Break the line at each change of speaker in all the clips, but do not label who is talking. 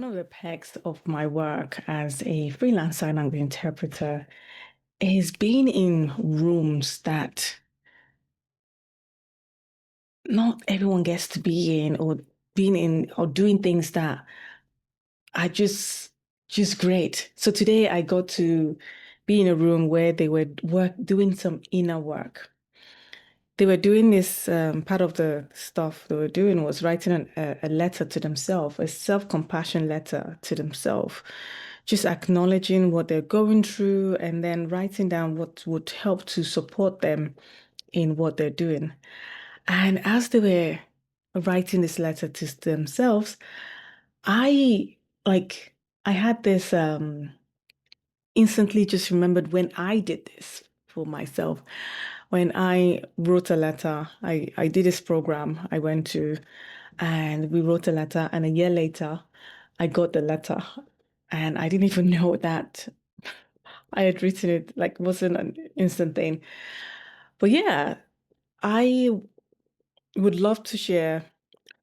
One of the perks of my work as a freelance sign language interpreter is being in rooms that not everyone gets to be in, or being in or doing things that are just great. So today I got to be in a room where they were doing some inner work. They were doing this part of the stuff they were doing was writing a letter to themselves, a self-compassion letter to themselves, just acknowledging what they're going through and then writing down what would help to support them in what they're doing. And as they were writing this letter to themselves, I like I had this instantly just remembered when I did this for myself. When I wrote a letter, I did this program I went to, and we wrote a letter, and a year later, I got the letter. And I didn't even know that I had written it, like, wasn't an instant thing. But yeah, I would love to share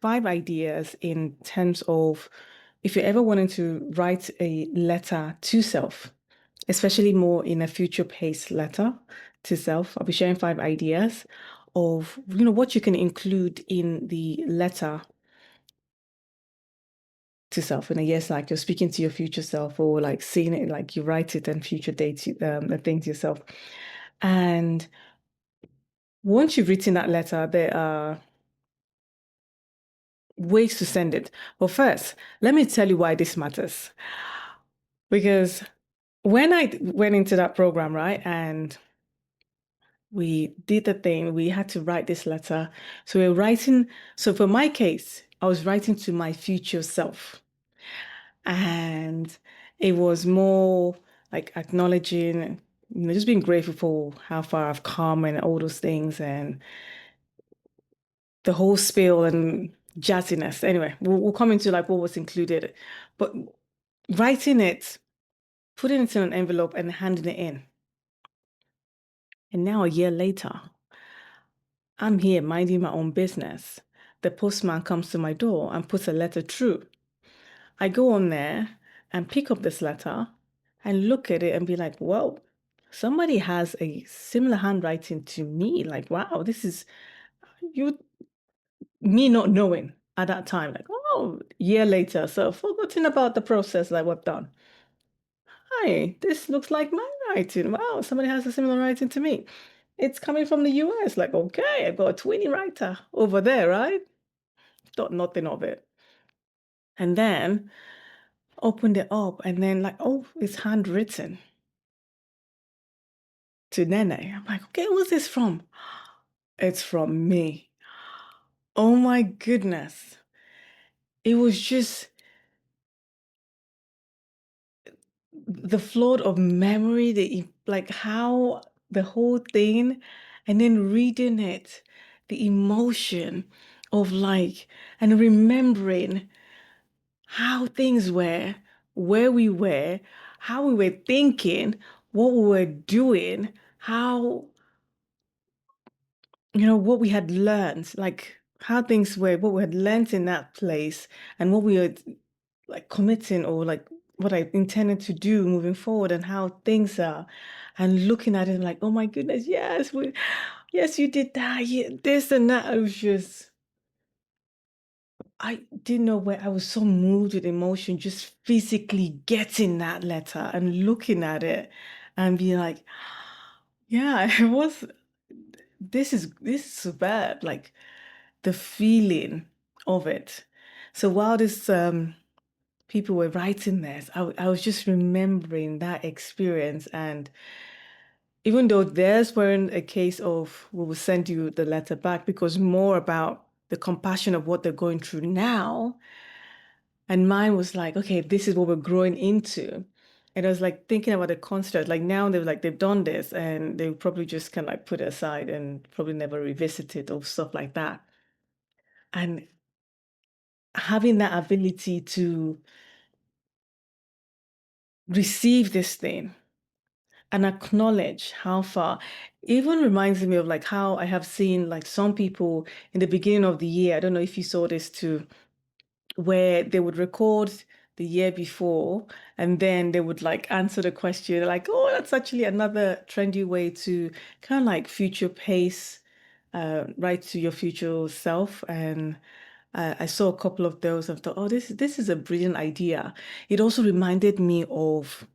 5 ideas in terms of if you're ever wanting to write a letter to self, especially more in a future paced letter to self. I'll be sharing 5 ideas of what you can include in the letter to self in a year's, like you're speaking to your future self, or like seeing it like you write it and future date the thing to yourself. And once you've written that letter, there are ways to send it. But first, let me tell you why this matters. Because when I went into that program, right, and we did the thing, we had to write this letter. So we're writing, so for my case, I was writing to my future self. And it was more like acknowledging, just being grateful for how far I've come and all those things and the whole spiel and jazziness. Anyway, we'll come into like what was included. But writing it, putting it in an envelope and handing it in. And now a year later, I'm here minding my own business. The postman comes to my door and puts a letter through. I go on there and pick up this letter and look at it and be like, well, somebody has a similar handwriting to me. Like, wow, this is you, me not knowing at that time, like, oh, year later. So forgotten about the process that we've done. Hi, this looks like my writing. Wow, somebody has a similar writing to me. It's coming from the US. Like, okay, I've got a twinny writer over there, right? Thought nothing of it. And then opened it up and then like, oh, it's handwritten to Nene. I'm like, okay, who's this from? It's from me. Oh my goodness. It was just the flood of memory, like how the whole thing, and then reading it, the emotion of like, and remembering how things were, where we were, how we were thinking, what we were doing, how, what we had learned, like how things were, what we had learned in that place, and what we were like committing, or like what I intended to do moving forward, and how things are, and looking at it like, oh my goodness, yes, yes, you did that, yeah, this and that. I was just, I didn't know where I was so moved with emotion, just physically getting that letter and looking at it and being like, yeah, it was, this is superb, like the feeling of it. So while this people were writing this, I was just remembering that experience. And even though theirs weren't a case of we will send you the letter back, because more about the compassion of what they're going through now. And mine was like, okay, this is what we're growing into. And I was like thinking about the construct. Like now they've done this and they probably just kind of like put it aside and probably never revisit it or stuff like that. And having that ability to receive this thing and acknowledge how far even reminds me of like how I have seen like some people in the beginning of the year. I don't know if you saw this too, where they would record the year before, and then they would like answer the question like, oh, that's actually another trendy way to kind of like future pace, right to your future self. And I saw a couple of those and thought, oh, this is a brilliant idea. It also reminded me of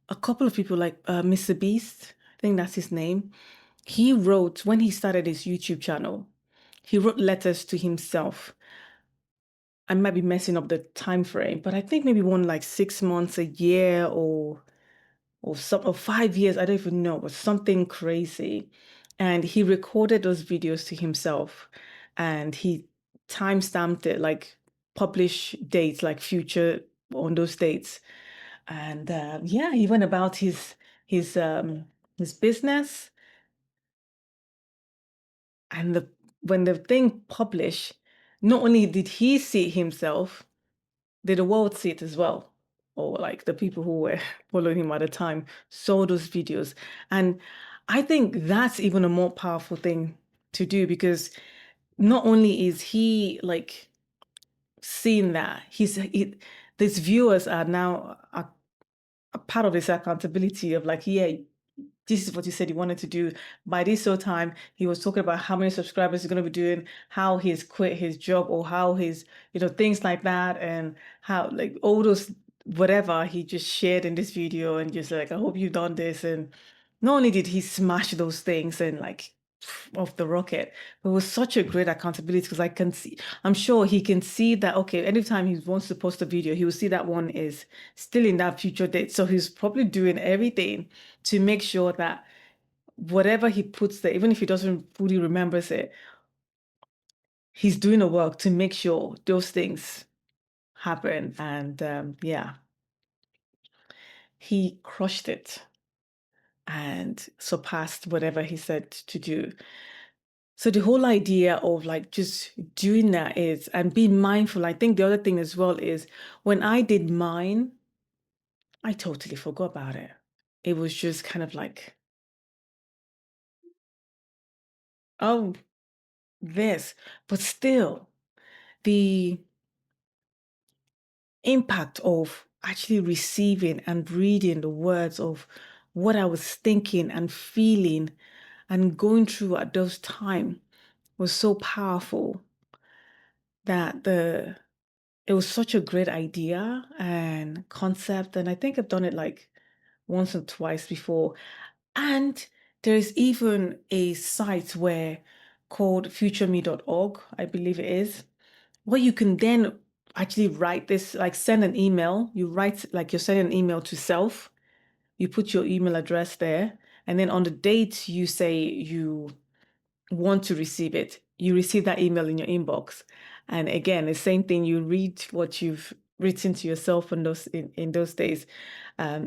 a couple of people like Mr. Beast. I think that's his name. He wrote when he started his YouTube channel, he wrote letters to himself. I might be messing up the time frame, but I think maybe one like 6 months, a year, or 5 years. I don't even know, but something crazy. And he recorded those videos to himself, and he time stamped it like publish dates, like future on those dates. And yeah, he went about his um his business, and when the thing published, not only did he see himself, did the world see it as well? Or like the people who were following him at the time saw those videos. And I think that's even a more powerful thing to do, because not only is he like seeing that, these viewers are now a part of this accountability of like, yeah, this is what he said he wanted to do. By this sort of time, he was talking about how many subscribers he's going to be doing, how he's quit his job, or how his, things like that, and how like all those whatever he just shared in this video, and just like, I hope you've done this. And not only did he smash those things and like off the rocket, but it was such a great accountability, because I can see, I'm sure he can see that, okay, anytime he wants to post a video, he will see that one is still in that future date. So he's probably doing everything to make sure that whatever he puts there, even if he doesn't fully remembers it, he's doing the work to make sure those things happen. And yeah, he crushed it and surpassed whatever he said to do. So the whole idea of like just doing that is, and being mindful. I think the other thing as well is, when I did mine, I totally forgot about it. It was just kind of like, oh, this, but still the impact of actually receiving and reading the words of what I was thinking and feeling and going through at those time was so powerful, that it was such a great idea and concept. And I think I've done it like once or twice before. And there's even a site where called futureme.org, I believe it is, where you can then actually write this, like send an email. You write like you're sending an email to self. You put your email address there, and then on the date you say you want to receive it, you receive that email in your inbox. And again, the same thing, you read what you've written to yourself in those days.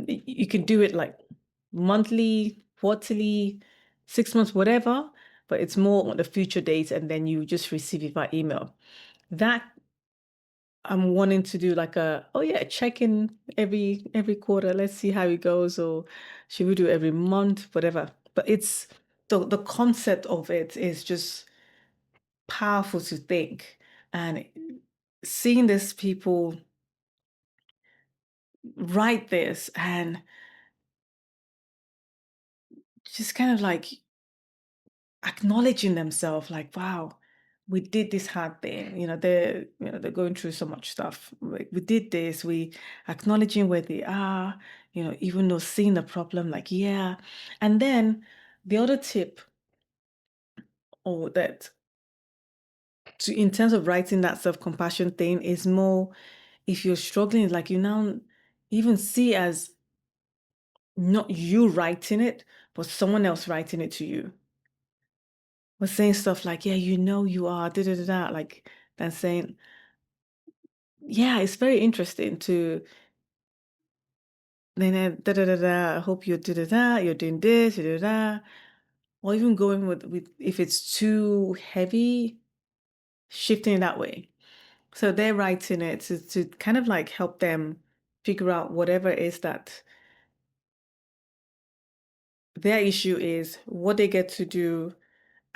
You can do it like monthly, quarterly, 6 months, whatever, but it's more on the future date, and then you just receive it by email. That I'm wanting to do like oh yeah, check in every quarter. Let's see how it goes, or should we do every month, whatever. But it's the concept of it is just powerful to think, and seeing these people write this and just kind of like acknowledging themselves, like, wow, we did this hard thing. They're going through so much stuff. We did this. We acknowledging where they are. Even though seeing the problem, like, yeah. And then the other tip, or that in terms of writing that self-compassion thing, is more, if you're struggling, like, you now even see as not you writing it, but someone else writing it to you. Was saying stuff like, yeah, you are, da da da da, like, than saying, yeah, it's very interesting to then da da da da. I hope you da da da. You're doing this, da da da. Or even going with if it's too heavy, shifting it that way. So they're writing it to kind of like help them figure out whatever it is that their issue is, what they get to do,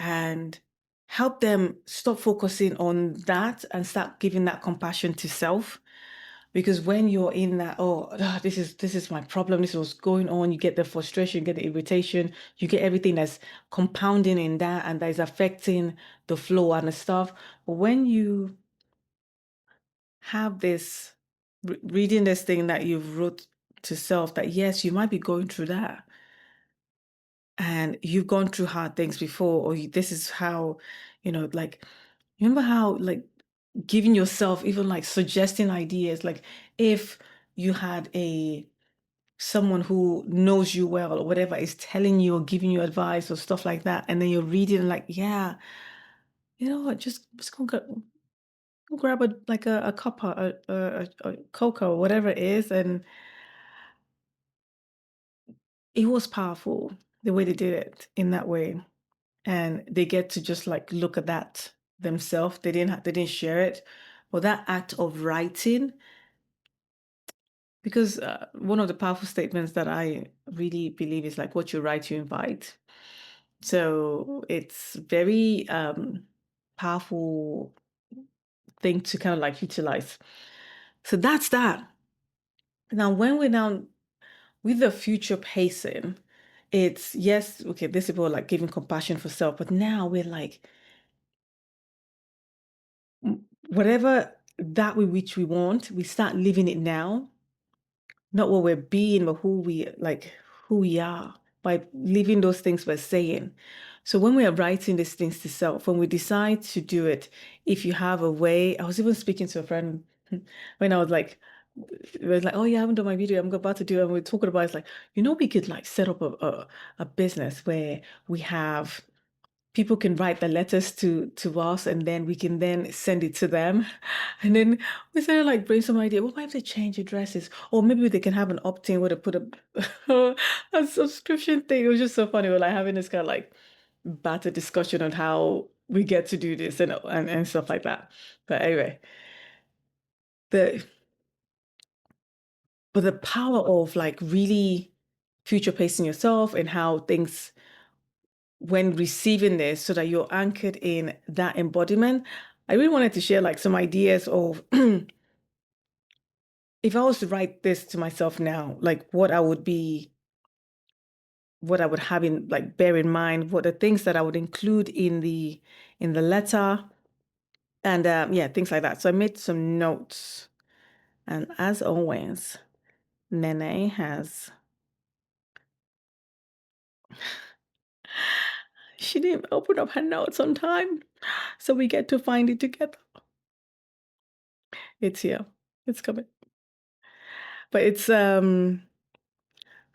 and help them stop focusing on that and start giving that compassion to self. Because when you're in that, oh, this is my problem, this is what's going on, you get the frustration, you get the irritation, you get everything that's compounding in that and that is affecting the flow and the stuff. But when you have this reading this thing that you've wrote to self that yes, you might be going through that and you've gone through hard things before, or this is how, like, remember how, like, giving yourself even like suggesting ideas, like if you had a someone who knows you well or whatever is telling you or giving you advice or stuff like that, and then you're reading like, yeah, you know what, just go grab a cup of a cocoa or whatever it is, and it was powerful the way they did it in that way, and they get to just like look at that themselves. They didn't share it, but that act of writing, because one of the powerful statements that I really believe is like what you write, you invite. So it's very powerful thing to kind of like utilize. So that's that. Now, when we're now with the future pacing, it's yes, okay, this is about like giving compassion for self, but now we're like, whatever that which we want, we start living it now, not what we're being, but who we are by living those things we're saying. So when we are writing these things to self, when we decide to do it, if you have a way, I was even speaking to a friend when I was like, it was like, oh yeah, I haven't done my video, I'm about to do it. And we're talking about it's like, we could like set up a business where we have people can write the letters to us and then we can then send it to them. And then we started like brainstorm idea. What if they change addresses? Or maybe they can have an opt-in where they put a subscription thing. It was just so funny. We're like having this kind of like battered discussion on how we get to do this and stuff like that. But anyway, the but the power of like really future pacing yourself and how things when receiving this so that you're anchored in that embodiment. I really wanted to share like some ideas of if I was to write this to myself now, like what I would have in like bear in mind, what the things that I would include in the letter, and yeah, things like that. So I made some notes, and as always, Nene has she didn't open up her notes on time, so we get to find it together. It's here. It's coming. But it's I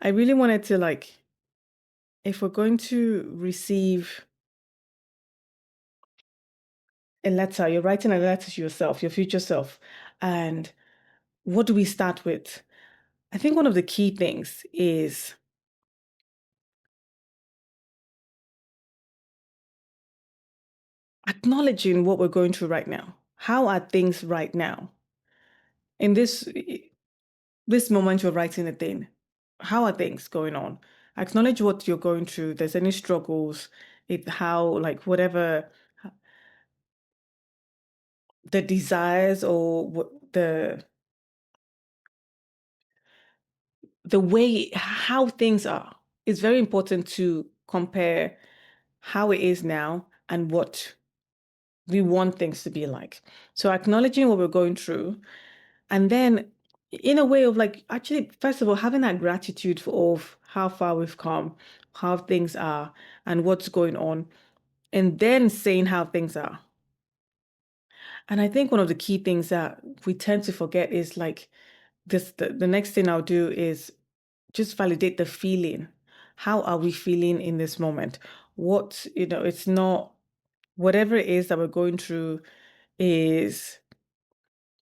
really wanted to like if we're going to receive a letter, you're writing a letter to yourself, your future self, and what do we start with? I think one of the key things is acknowledging what we're going through right now. How are things right now? In this moment you're writing a thing, how are things going on? Acknowledge what you're going through. If there's any struggles, how like whatever the desires or what the way how things are. It's very important to compare how it is now and what we want things to be like. So acknowledging what we're going through, and then in a way of like actually, first of all, having that gratitude of how far we've come, how things are, and what's going on, and then saying how things are. And I think one of the key things that we tend to forget is like the next thing I'll do is just validate the feeling. How are we feeling in this moment? It's not whatever it is that we're going through is,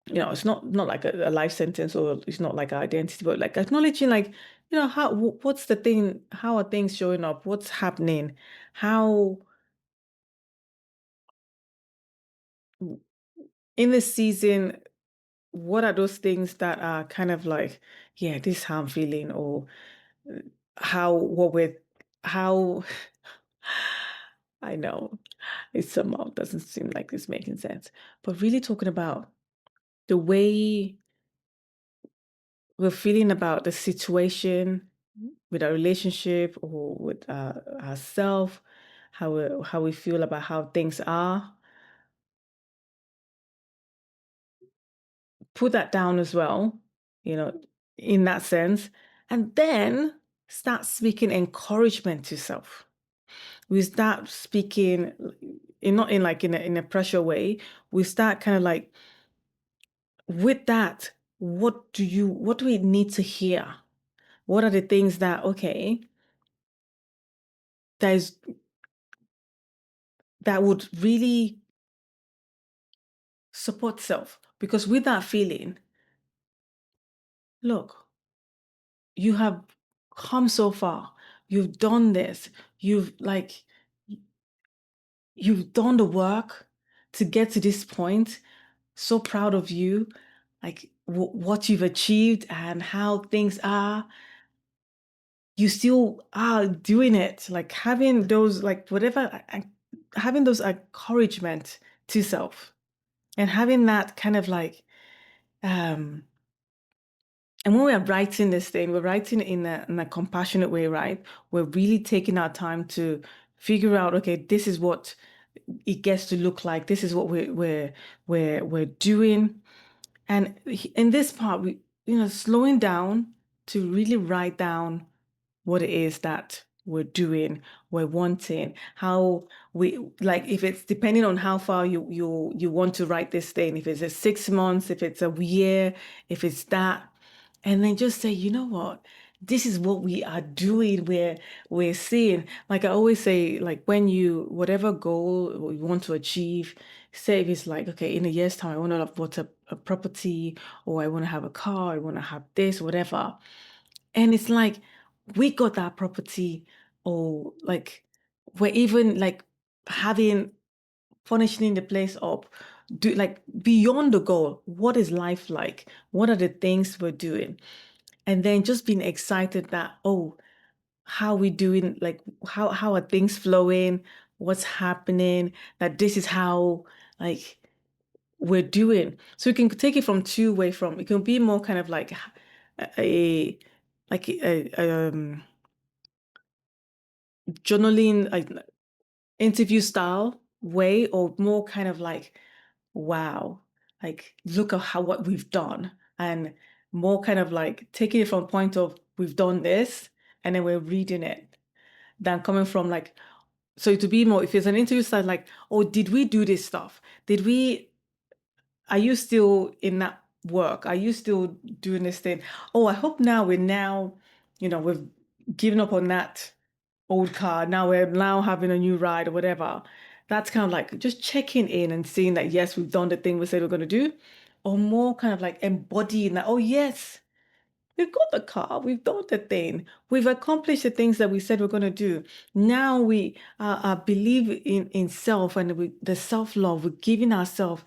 it's not like a life sentence or it's not like our identity, but like acknowledging like, what's the thing? How are things showing up? What's happening? How in this season, what are those things that are kind of like, yeah, this is how I'm feeling, or uh, how what we're how I know it somehow doesn't seem like it's making sense, but really talking about the way. we're feeling about the situation with our relationship or with ourselves, how we feel about how things are. Put that down as well, you know, in that sense, and then start speaking encouragement to self. We start speaking in not in like in a pressure way. We start kind of like with that. What do we need to hear? What are the things that okay that is that would really support self? Because with that feeling, look, you have come so far. You've done this. You've like you've done the work to get to this point. So proud of you, like what you've achieved and how things are. You still are doing it, like having those, like whatever, having those encouragement to self and having that kind of like, um, and when we're writing this thing, we're writing in a compassionate way, right? We're really taking our time to figure out, okay, this is what it gets to look like. This is what we're doing. And in this part, we, slowing down to really write down what it is that we're doing, we're wanting, how we like if it's depending on how far you want to write this thing, if it's a 6 months, if it's a year, if it's that, and then just say, you know what? This is what we are doing. We're seeing, like I always say, like when you whatever goal you want to achieve, say if it's like, okay, in a year's time, I want to have bought a property, or I want to have a car, I want to have this, whatever. And it's like we got that property, or like we're even like having furnishing the place up, do like beyond the goal. What is life like? What are the things we're doing? And then just being excited that, oh, how we doing, like how are things flowing, what's happening, that this is how like we're doing. So we can take it from two way from it can be more kind of like a like journaling, like interview style way, or more kind of like, wow, like look at how what we've done, and more kind of like taking it from point of we've done this and then we're reading it, than coming from like, so to be more, if it's an interview style, like, oh, did we do this stuff? Did we, are you still in that work? Are you still doing this thing? Oh, I hope now we've given up on that old car. Now we're now having a new ride or whatever. That's kind of like just checking in and seeing that, yes, we've done the thing we said we're going to do, or more kind of like embodying that, oh, yes, we've got the car, we've done the thing, we've accomplished the things that we said we're going to do. Now we believe in self, and the self-love, we're giving ourselves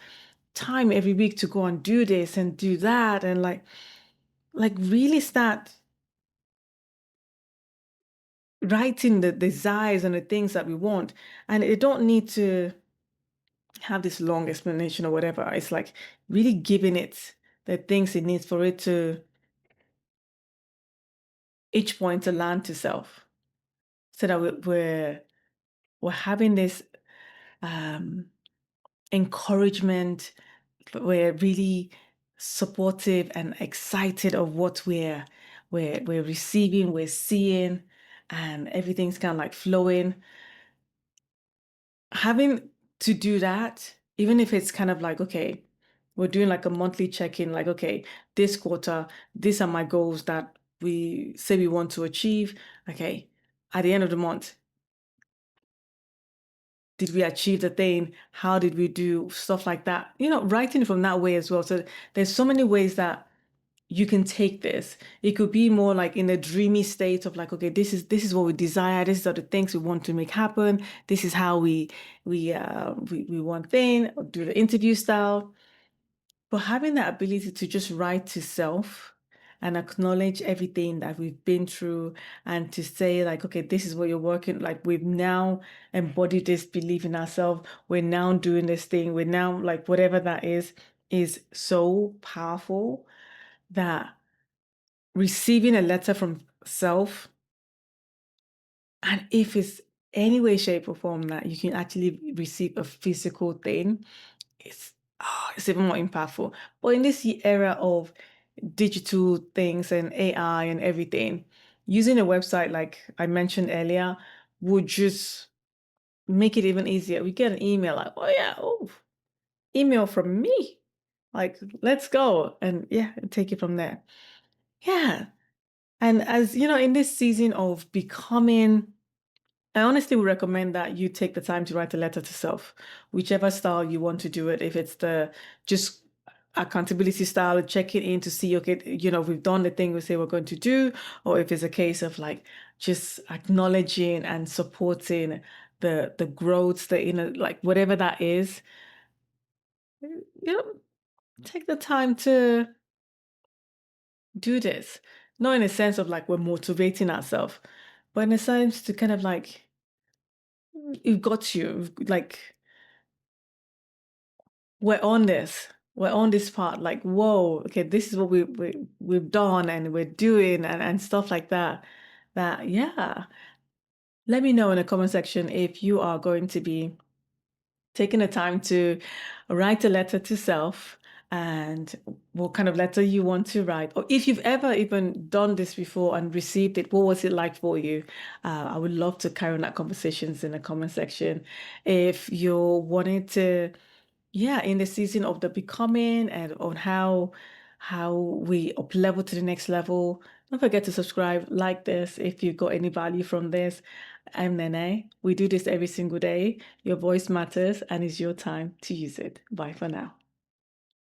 time every week to go and do this and do that, and like really start writing the desires and the things that we want. And it don't need to have this long explanation or whatever. It's like really giving it the things it needs for it to each point to land to self, so that we're having this um encouragement. We're really supportive and excited of what we're receiving, we're seeing, and everything's kind of like flowing. Having to do that, even if it's kind of like, okay, we're doing like a monthly check-in, like, okay, this quarter, these are my goals that we say we want to achieve. Okay, at the end of the month, did we achieve the thing? How did we do? Stuff like that. Writing from that way as well. So there's so many ways that you can take this. It could be more like in a dreamy state of like, okay, this is what we desire. These are the things we want to make happen. This is how we want thing, or do the interview style. But having that ability to just write to self and acknowledge everything that we've been through, and to say like, okay, this is what you're working, like we've now embodied this belief in ourselves. We're now doing this thing. We're now like whatever that is so powerful that receiving a letter from self, and if it's any way, shape, or form that you can actually receive a physical thing, it's even more impactful. But in this era of digital things and AI and everything, using a website like I mentioned earlier would just make it even easier. We get an email like, oh yeah, oh, email from me. Like, let's go. And yeah, take it from there. Yeah. And as you know, in this season of becoming, I honestly would recommend that you take the time to write a letter to self, whichever style you want to do it. If it's the just accountability style, checking in to see, okay, we've done the thing we say we're going to do, or if it's a case of like just acknowledging and supporting the growth, the inner, like whatever that is, you know, take the time to do this. Not in a sense of like we're motivating ourselves, but in a sense to kind of like, you've got you, like, we're on this. We're on this part. Like, whoa, okay, this is what we've done and we're doing and stuff like that. That, yeah. Let me know in the comment section if you are going to be taking the time to write a letter to self and what kind of letter you want to write. Or if you've ever even done this before and received it, what was it like for you? I would love to carry on that conversations in the comment section. If you're wanting to, yeah, in the season of the becoming and on how we up level to the next level. Don't forget to subscribe, like this if you got any value from this. I'm Nene. We do this every single day. Your voice matters and it's your time to use it. Bye for now.